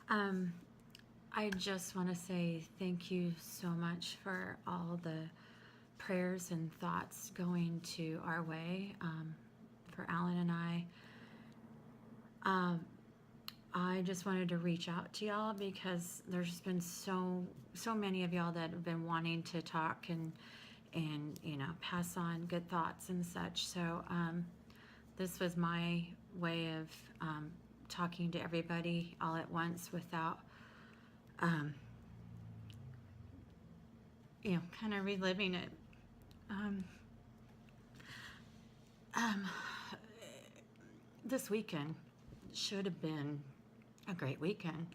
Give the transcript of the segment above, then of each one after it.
Um, I just want to say thank you so much for all the prayers and thoughts going to our way for Alan and I. Um, I just wanted to reach out to y'all because there's been so many of y'all that have been wanting to talk and pass on good thoughts and such. So this was my way of talking to everybody all at once without um, kind of reliving it. Um, um, this weekend should have been a great weekend.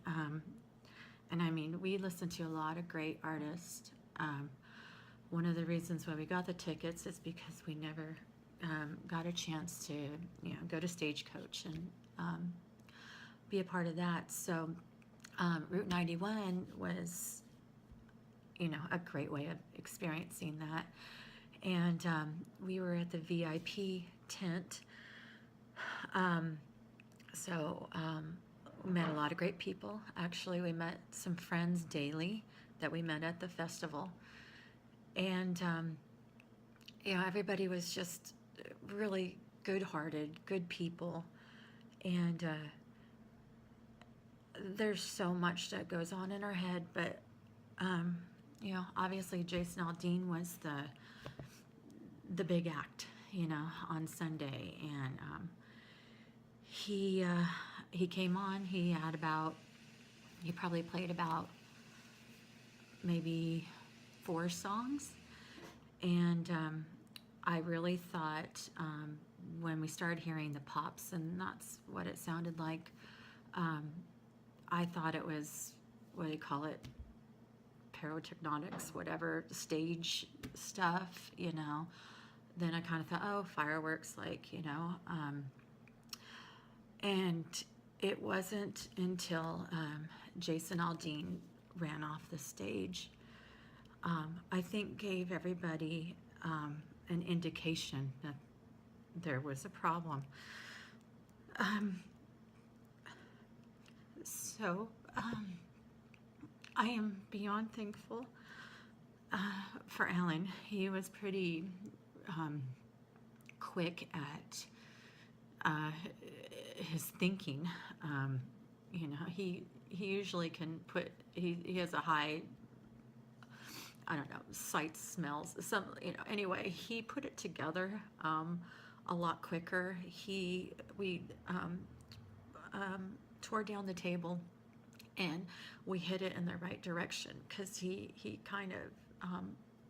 And I mean, we listened to a lot of great artists. One of the reasons why we got the tickets is because we never got a chance to, go to Stagecoach and be a part of that. So Route 91 was, a great way of experiencing that. And we were at the VIP tent. So we met a lot of great people. Actually, we met some friends daily that we met at the festival. And, everybody was just really good-hearted, good people. And there's so much that goes on in our head, but, obviously Jason Aldean was the big act, on Sunday. And he came on. He probably played about maybe 4 songs, and I really thought when we started hearing the pops, and that's what it sounded like, I thought it was, what do you call it, pyrotechnics, whatever, stage stuff, Then I kind of thought, oh, fireworks, and it wasn't until Jason Aldean ran off the stage, I think gave everybody an indication that there was a problem. So I am beyond thankful for Alan. He was pretty quick at his thinking. He usually can he has a high, I don't know, sight, smells, anyway, he put it together a lot quicker. We tore down the table and we hit it in the right direction because he kind of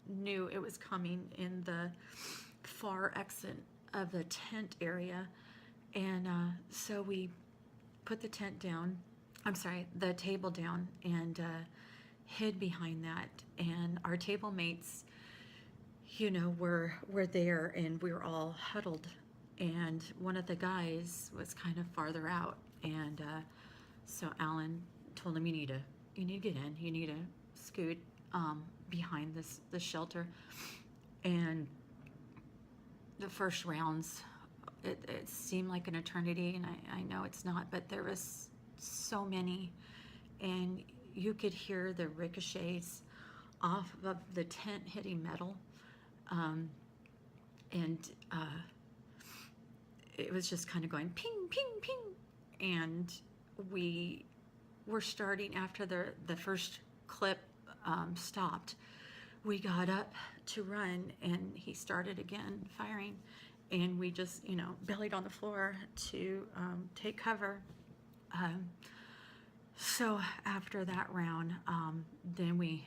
knew it was coming in the far exit of the tent area. And so we put the table down and hid behind that. And our table mates, were there, and we were all huddled. And one of the guys was kind of farther out. And so Alan told him, you need to get in. You need to scoot behind the shelter. And the first rounds, it seemed like an eternity, and I know it's not, but there was so many, and you could hear the ricochets off of the tent hitting metal, and it was just kind of going ping, ping, ping, and we were starting after the first clip stopped. We got up to run, and he started again firing, and we just, bellied on the floor to take cover. So after that round, then we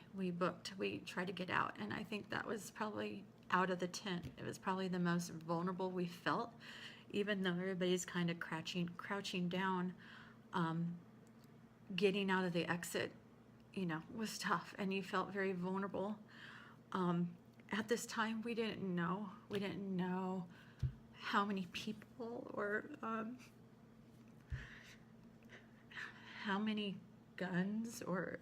tried to get out, and I think that was probably out of the tent. It was probably the most vulnerable we felt, even though everybody's kind of crouching down. Getting out of the exit, was tough, and you felt very vulnerable. At this time, we didn't know how many people or how many guns, or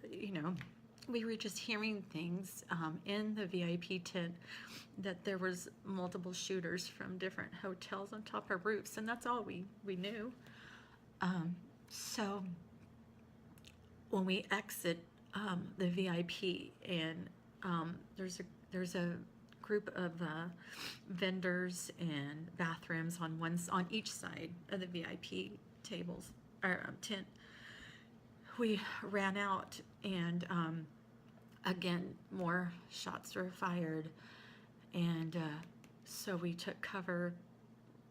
we were just hearing things in the VIP tent that there was multiple shooters from different hotels on top of roofs, and that's all we knew. So when we exit the VIP, and there's a group of vendors and bathrooms on each side of the VIP tables or tent. We ran out, and again, more shots were fired, and so we took cover.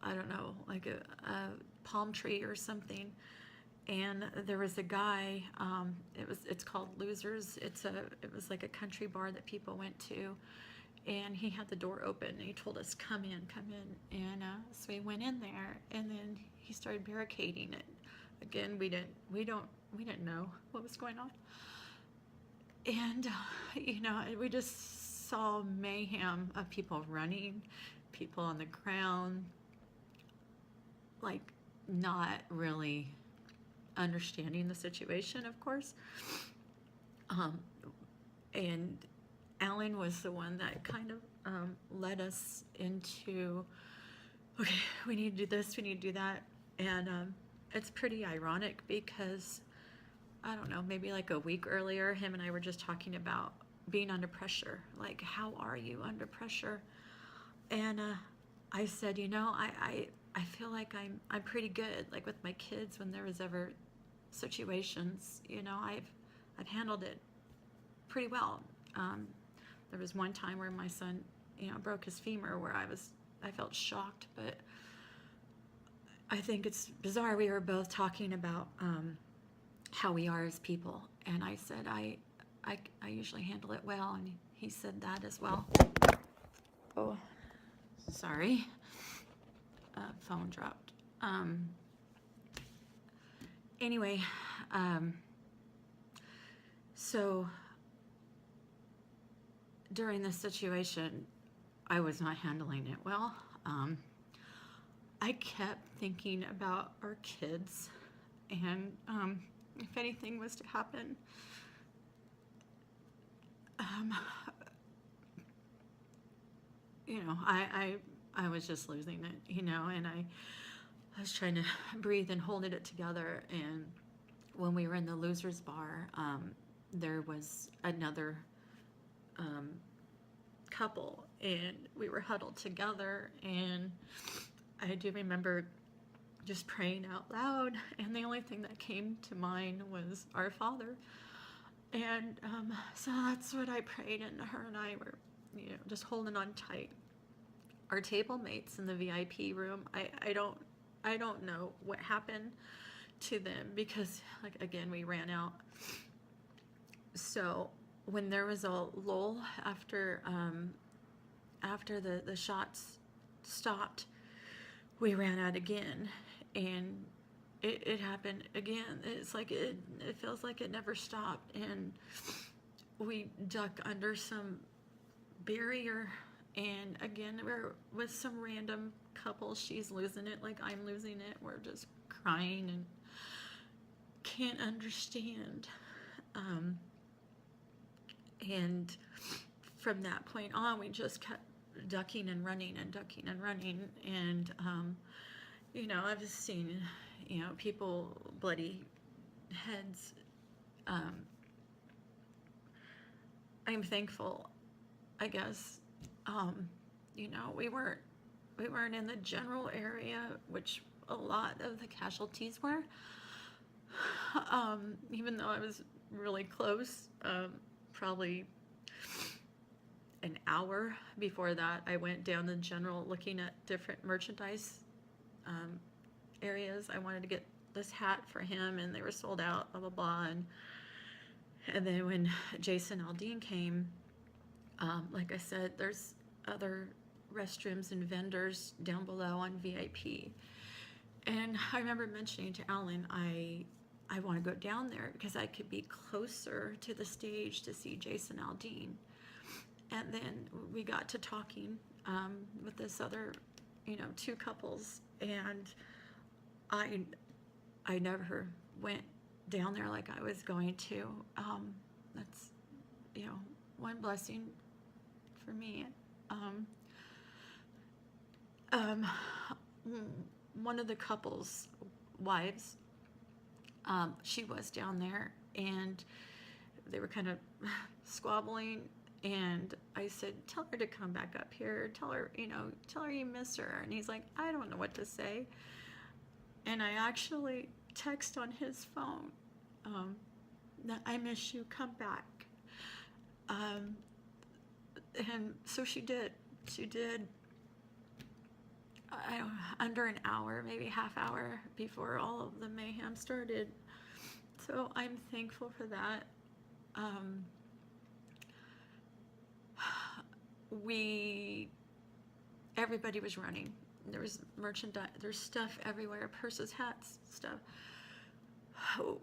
I don't know, like a palm tree or something. And there was a guy. It's called Losers. It was like a country bar that people went to, and he had the door open. And he told us, "Come in, come in." And so we went in there, and then he started barricading it. Again, we didn't know what was going on, and we just saw mayhem of people running, people on the ground, like not really understanding the situation, of course. And Alan was the one that kind of led us into, okay, we need to do this, we need to do that. And it's pretty ironic because, I don't know, maybe like a week earlier, him and I were just talking about being under pressure. Like, how are you under pressure? And I said, I feel like I'm pretty good. Like with my kids, when there was ever situations, I've handled it pretty well. There was one time where my son, broke his femur, where I felt shocked, but I think it's bizarre. We were both talking about how we are as people, and I said I usually handle it well, and he said that as well. Oh, sorry. Phone dropped. Anyway, so during this situation, I was not handling it well. I kept thinking about our kids, and if anything was to happen, I was just losing it, and I was trying to breathe and holding it together. And when we were in the Losers Bar, there was another couple, and we were huddled together, and I do remember just praying out loud, and the only thing that came to mind was our Father. And so that's what I prayed, and her and I were, just holding on tight. Our table mates in the VIP room, I don't know what happened to them, because, like, again, we ran out. So when there was a lull after the shots stopped, we ran out again, and it happened again. It's like it feels like it never stopped, and we duck under some barrier, and again, we're with some random couple. She's losing it like I'm losing it. We're just crying and can't understand. And from that point on, we just kept ducking and running and ducking and running. And, I've just seen, people, bloody heads. I'm thankful, I guess. We weren't in the general area, which a lot of the casualties were. Even though I was really close, probably an hour before that, I went down the general looking at different merchandise areas. I wanted to get this hat for him, and they were sold out, blah, blah, blah. And then when Jason Aldean came, like I said, there's other restrooms and vendors down below on VIP. And I remember mentioning to Alan, I want to go down there because I could be closer to the stage to see Jason Aldean. And then we got to talking with this other, two couples, and I never went down there like I was going to. That's, one blessing for me. One of the couple's wives, she was down there, and they were kind of squabbling. And I said, tell her to come back up here. Tell her, tell her you miss her. And he's like, I don't know what to say. And I actually text on his phone, that I miss you, come back. And so she did. She did. I don't know, under an hour, maybe half hour before all of the mayhem started. So I'm thankful for that. Everybody was running. There was merchandise, there's stuff everywhere, purses, hats, stuff. Oh,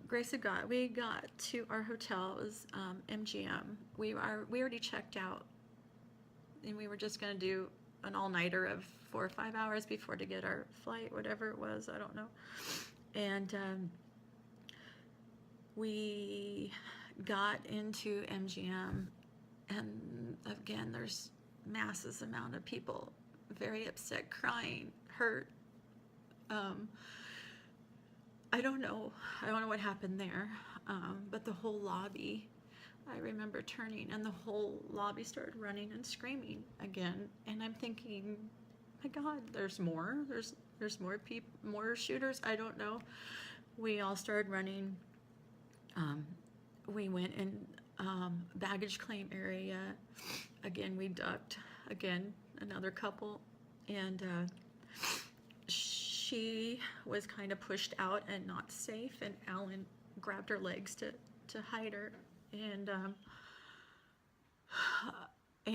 grace of God, we got to our hotel. It was MGM. We already checked out, and we were just going to do an all-nighter of 4 or 5 hours before to get our flight, whatever it was, I don't know. And we got into MGM, and again, there's masses amount of people, very upset, crying, hurt. I don't know what happened there, but the whole lobby, I remember turning, and the whole lobby started running and screaming again. And I'm thinking, my God, there's more. There's more people, more shooters. I don't know. We all started running. We went in baggage claim area. Again, we ducked. Again, another couple, and she was kind of pushed out and not safe, and Alan grabbed her legs to hide her, and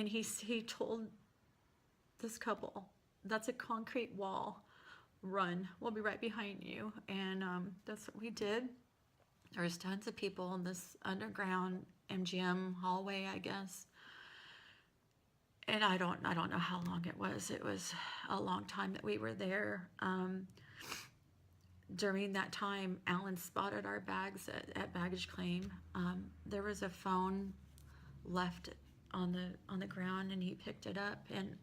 he told this couple, that's a concrete wall, run, we'll be right behind you. And that's what we did. There was tons of people in this underground MGM hallway, I guess. And I don't know how long it was. It was a long time that we were there. During that time, Alan spotted our bags at baggage claim. There was a phone left on the ground, and he picked it up. And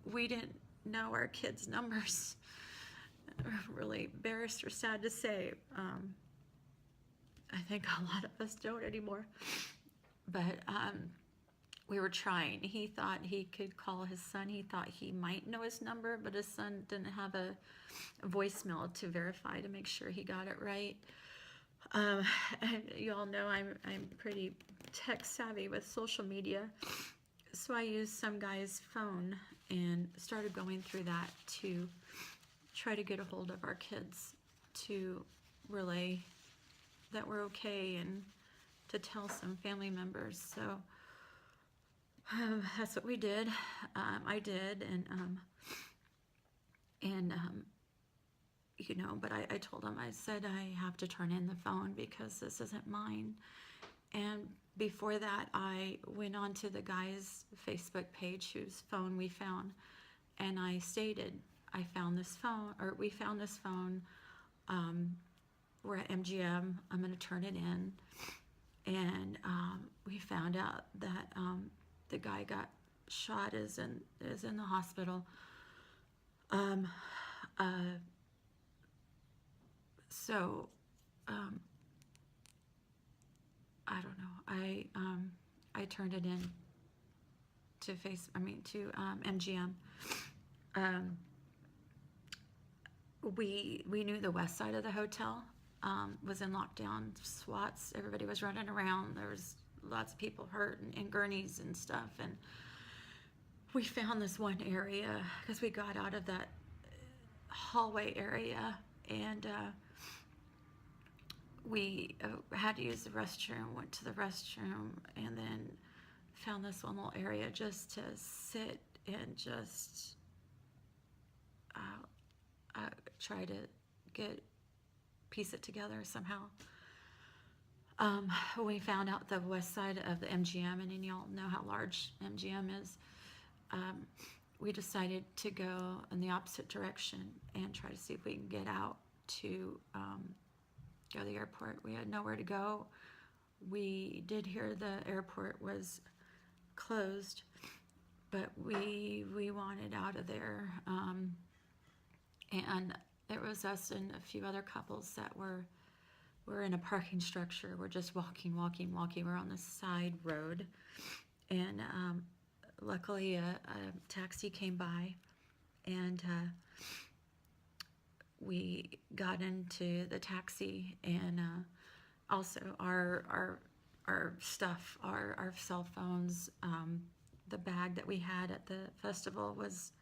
we didn't know our kids' numbers. Really embarrassed or sad to say. I think a lot of us don't anymore. But we were trying. He thought he could call his son. He thought he might know his number, but his son didn't have a voicemail to verify to make sure he got it right. And you all know I'm pretty tech savvy with social media. So I used some guy's phone and started going through that to try to get a hold of our kids, to relay that we're okay, and to tell some family members. So that's what we did. I did, but I told him, I said, I have to turn in the phone because this isn't mine. And before that, I went on to the guy's Facebook page whose phone we found, and I stated, we found this phone. We're at MGM. I'm going to turn it in. And we found out that the guy got shot, is in the hospital. I don't know. I turned it in to MGM. We knew the west side of the hotel was in lockdown. SWATs, everybody was running around. There was lots of people hurt and gurneys and stuff. And we found this one area because we got out of that hallway area, and we had to use the restroom, went to the restroom, and then found this one little area just to sit and just try to piece it together somehow. We found out the west side of the MGM, and y'all know how large MGM is. We decided to go in the opposite direction and try to see if we can get out to go to the airport. We had nowhere to go. We did hear the airport was closed, but we wanted out of there. And there was us and a few other couples that were in a parking structure. We're just walking. We're on the side road, and luckily a taxi came by, and we got into the taxi, and also our stuff, our cell phones, the bag that we had at the festival was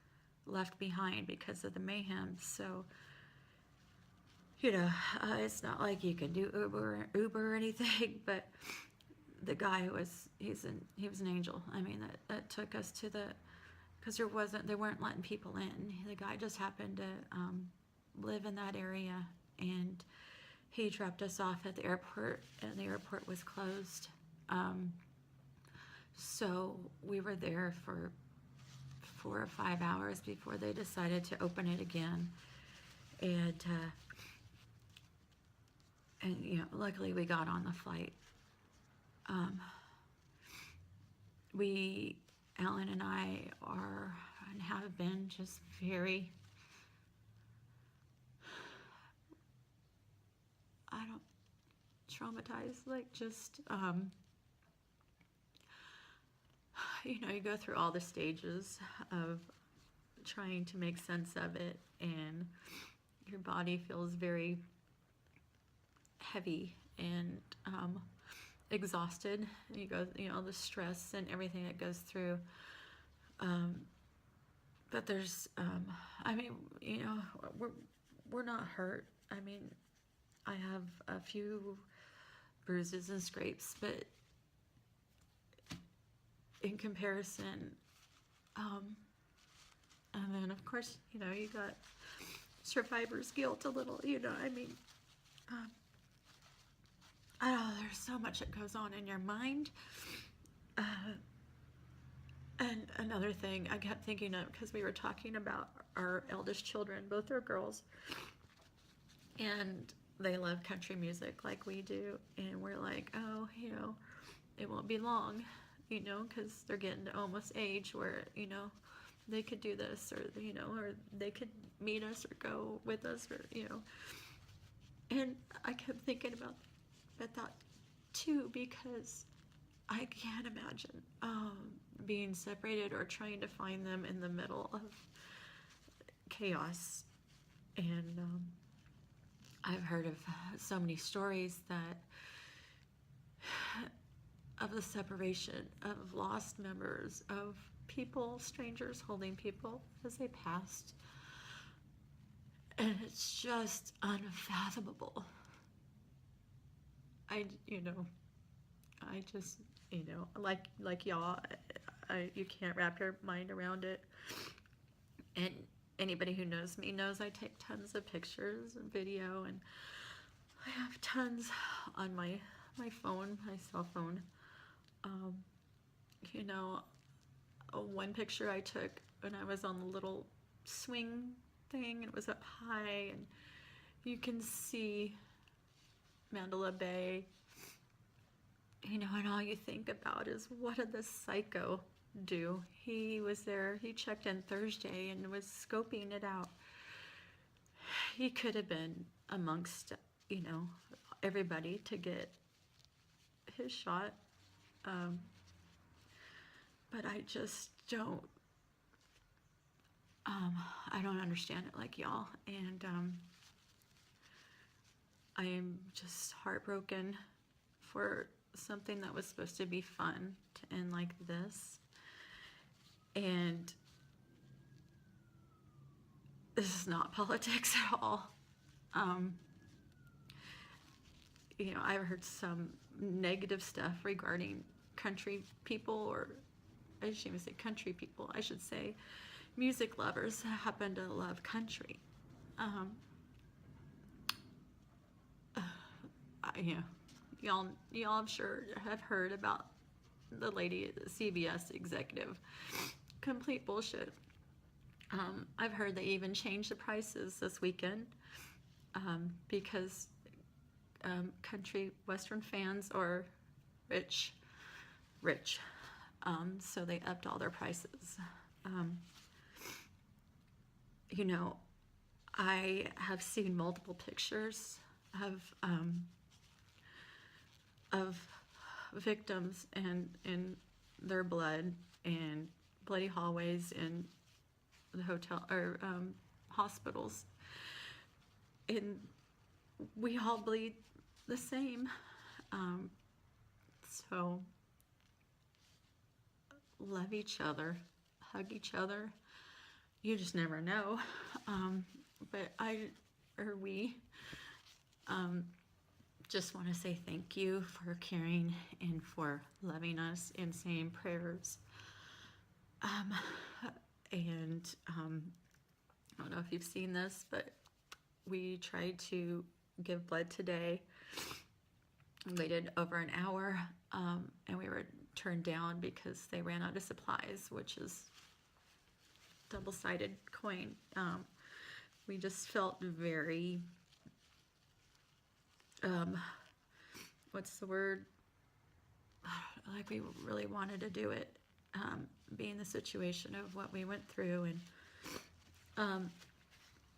left behind because of the mayhem. So, it's not like you can do Uber or anything, but the guy he was an angel. I mean, that took us to because they weren't letting people in. The guy just happened to live in that area, and he dropped us off at the airport, and the airport was closed. So we were there for 4 or 5 hours before they decided to open it again. And luckily we got on the flight. Alan and I are and have been just very, traumatized, like just, you go through all the stages of trying to make sense of it, and your body feels very heavy and exhausted. You go, the stress and everything that goes through. But there's, we're not hurt. I mean, I have a few bruises and scrapes, but in comparison, and then of course, you got survivor's guilt a little, there's so much that goes on in your mind. And another thing I kept thinking of, because we were talking about our eldest children, both are girls, and they love country music like we do, and we're like, oh, it won't be long, because they're getting to almost age where, they could do this, or, or they could meet us or go with us, or, and I kept thinking about that too, because I can't imagine being separated or trying to find them in the middle of chaos. And I've heard of so many stories of the separation of lost members, of people, strangers holding people as they passed. And it's just unfathomable. I just, like y'all, you can't wrap your mind around it. And anybody who knows me knows I take tons of pictures and video, and I have tons on my phone, my cell phone. One picture I took when I was on the little swing thing, and it was up high, and you can see Mandalay Bay, and all you think about is, what did this psycho do? He was there, he checked in Thursday and was scoping it out. He could have been amongst, everybody to get his shot. But I just don't, I don't understand it like y'all. And I am just heartbroken for something that was supposed to be fun to end like this. And this is not politics at all. I've heard some negative stuff regarding country people, or I shouldn't even say country people, I should say music lovers that happen to love country. Y'all I'm sure have heard about the lady, the CBS executive. Complete bullshit. I've heard they even changed the prices this weekend because country western fans are rich. So they upped all their prices. I have seen multiple pictures of victims and in their blood and bloody hallways in the hotel or hospitals, and we all bleed the same. Um, so love each other, hug each other. You just never know. But we just want to say thank you for caring and for loving us and saying prayers. And I don't know if you've seen this, but we tried to give blood today. We waited over an hour, and we were turned down because they ran out of supplies, which is double-sided coin. We just felt very, what's the word? Like we really wanted to do it, being the situation of what we went through. And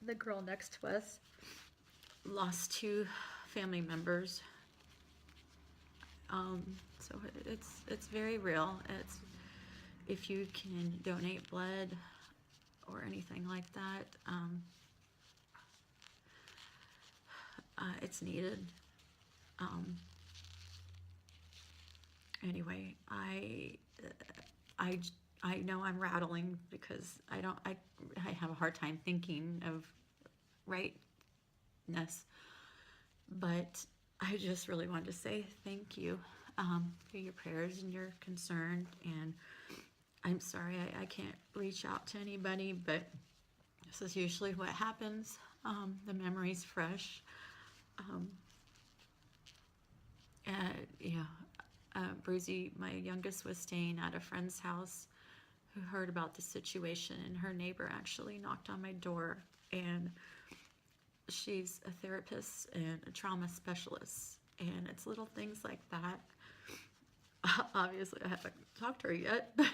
the girl next to us lost 2 family members. So it's very real. It's, if you can donate blood or anything like that, it's needed. Anyway, I know I'm rattling because I have a hard time thinking of rightness, but I just really wanted to say thank you for your prayers and your concern. And I'm sorry I can't reach out to anybody, but this is usually what happens. The memory's fresh. Bruzy, my youngest, was staying at a friend's house who heard about the situation, and her neighbor actually knocked on my door, and she's a therapist and a trauma specialist, and it's little things like that. Obviously, I haven't talked to her yet, but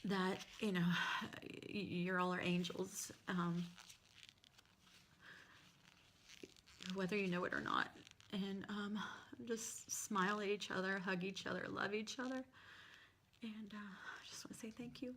that, you're all our angels, whether you know it or not. And just smile at each other, hug each other, love each other, and I just want to say thank you.